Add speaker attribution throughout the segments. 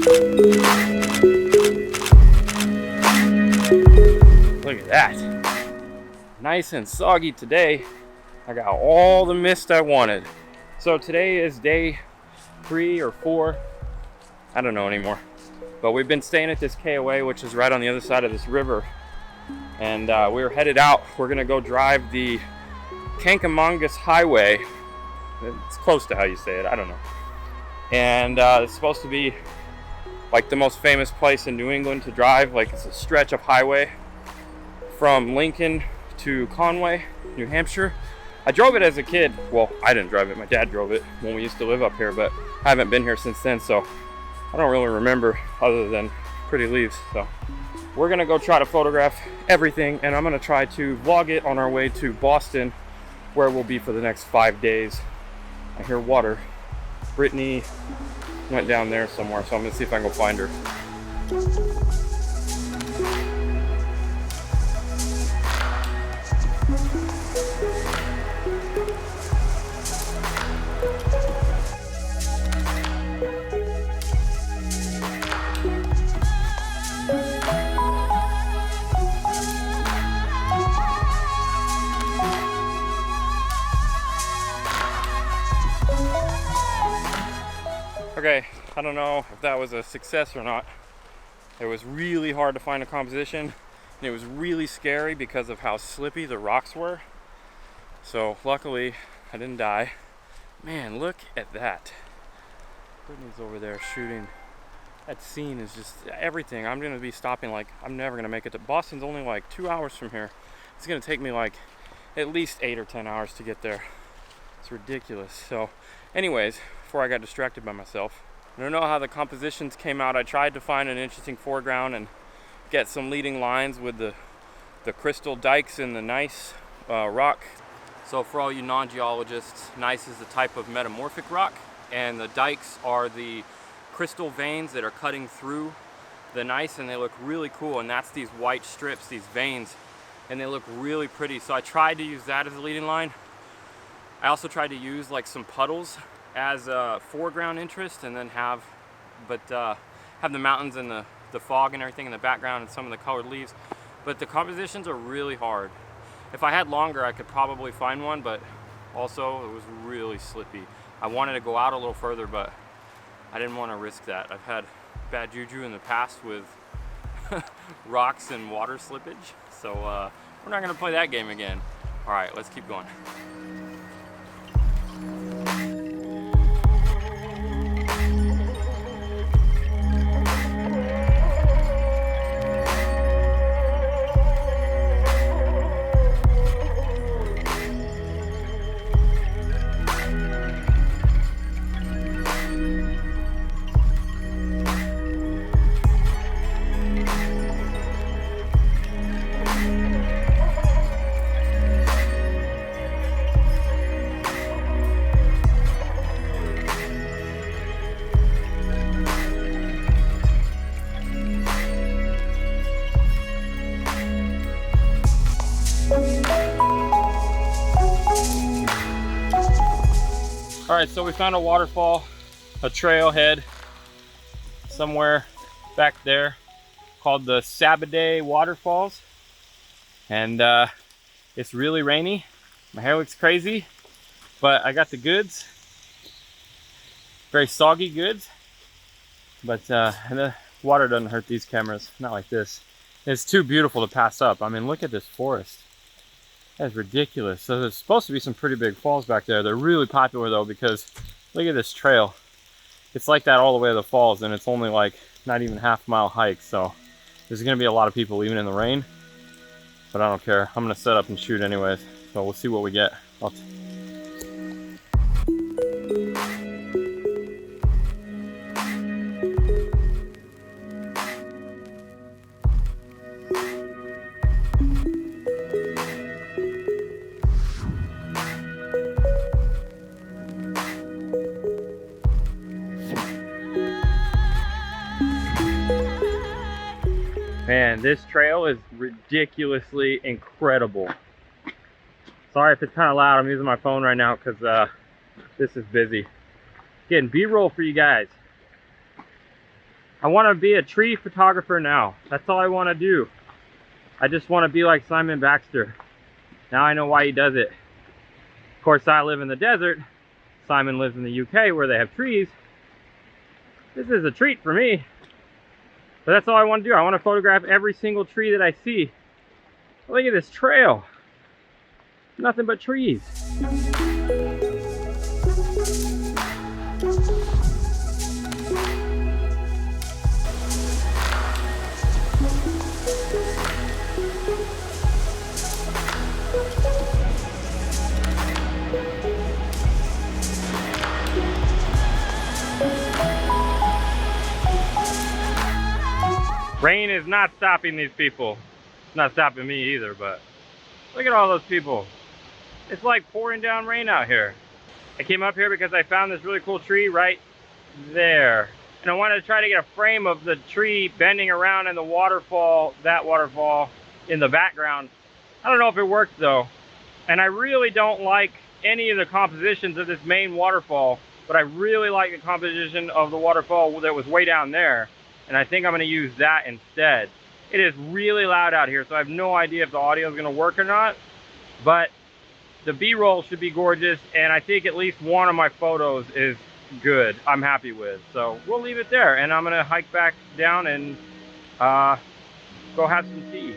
Speaker 1: Look at that. Nice and soggy today. I got all the mist I wanted. So today is day 3 or 4. I don't know anymore. But we've been staying at this HWY, which is right on the other side of this river. And we're headed out. We're gonna go drive the Kancamagus Highway. It's close to how you say it, I don't know. And it's supposed to be like the most famous place in New England to drive. Like, it's a stretch of highway from Lincoln to Conway, New Hampshire. I drove it as a kid. Well, I didn't drive it, my dad drove it when we used to live up here, but I haven't been here since then, so I don't really remember other than pretty leaves. So we're gonna go try to photograph everything, and I'm gonna try to vlog it on our way to Boston, where we'll be for the next 5 days. I hear water. Brittany went down there somewhere, so I'm gonna see if I can go find her. Okay, I don't know if that was a success or not. It was really hard to find a composition, and it was really scary because of how slippy the rocks were. So luckily I didn't die. Man, look at that. Brittany's over there shooting. That scene is just everything. I'm gonna be stopping, like, I'm never gonna make it to Boston's only like 2 hours from here. It's gonna take me like at least 8 or 10 hours to get there. It's ridiculous. So anyways, before I got distracted by myself, I don't know how the compositions came out. I tried to find an interesting foreground and get some leading lines with the crystal dikes and the gneiss rock. So for all you non-geologists, gneiss is a type of metamorphic rock, and the dikes are the crystal veins that are cutting through the gneiss, and they look really cool. And that's these white strips, these veins, and they look really pretty. So I tried to use that as a leading line. I also tried to use like some puddles as a foreground interest, and then have the mountains and the fog and everything in the background and some of the colored leaves. But the compositions are really hard. If I had longer, I could probably find one, but also it was really slippy. I wanted to go out a little further, but I didn't want to risk that. I've had bad juju in the past with rocks and water slippage, so we're not going to play that game again. All right, let's keep going. All right, so we found a waterfall, a trailhead somewhere back there called the HWY waterfalls. And it's really rainy. My hair looks crazy, but I got the goods. Very soggy goods. But and the water doesn't hurt these cameras, not like this. It's too beautiful to pass up. I mean, look at this forest. That's ridiculous. So there's supposed to be some pretty big falls back there. They're really popular though, because look at this trail. It's like that all the way to the falls, and it's only like not even half-mile hike. So there's gonna be a lot of people even in the rain, but I don't care. I'm gonna set up and shoot anyways. So we'll see what we get. Man, this trail is ridiculously incredible. Sorry if it's kind of loud. I'm using my phone right now because this is busy. Getting B-roll for you guys. I want to be a tree photographer now. That's all I want to do. I just want to be like Simon Baxter. Now I know why he does it. Of course, I live in the desert. Simon lives in the UK where they have trees. This is a treat for me. But that's all I want to do. I want to photograph every single tree that I see. Look at this trail. Nothing but trees. Rain is not stopping these people. It's not stopping me either, but look at all those people. It's like pouring down rain out here. I came up here because I found this really cool tree right there. And I wanted to try to get a frame of the tree bending around in the waterfall, that waterfall in the background. I don't know if it worked though. And I really don't like any of the compositions of this main waterfall, but I really like the composition of the waterfall that was way down there. And I think I'm going to use that instead. It is really loud out here, so I have no idea if the audio is going to work or not. But the B-roll should be gorgeous, and I think at least one of my photos is good. I'm happy with. So we'll leave it there, and I'm going to hike back down and go have some tea.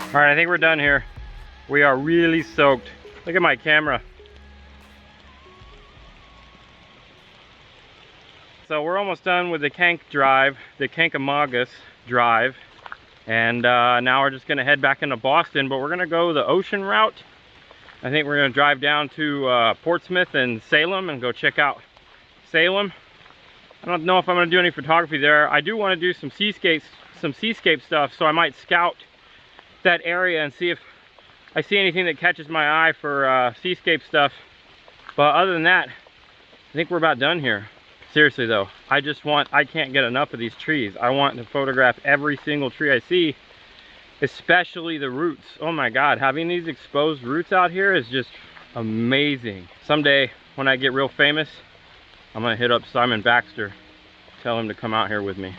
Speaker 1: All right, I think we're done here. We are really soaked. Look at my camera. So we're almost done with the Kancamagus drive. And now we're just gonna head back into Boston, but we're gonna go the ocean route. I think we're gonna drive down to Portsmouth and Salem and go check out Salem. I don't know if I'm gonna do any photography there. I do wanna do some seascape stuff, so I might scout that area and see if I see anything that catches my eye for seascape stuff. But other than that, I think we're about done here. Seriously though, I can't get enough of these trees. I want to photograph every single tree I see, especially the roots. Oh my God, having these exposed roots out here is just amazing. Someday when I get real famous, I'm gonna hit up Simon Baxter, tell him to come out here with me.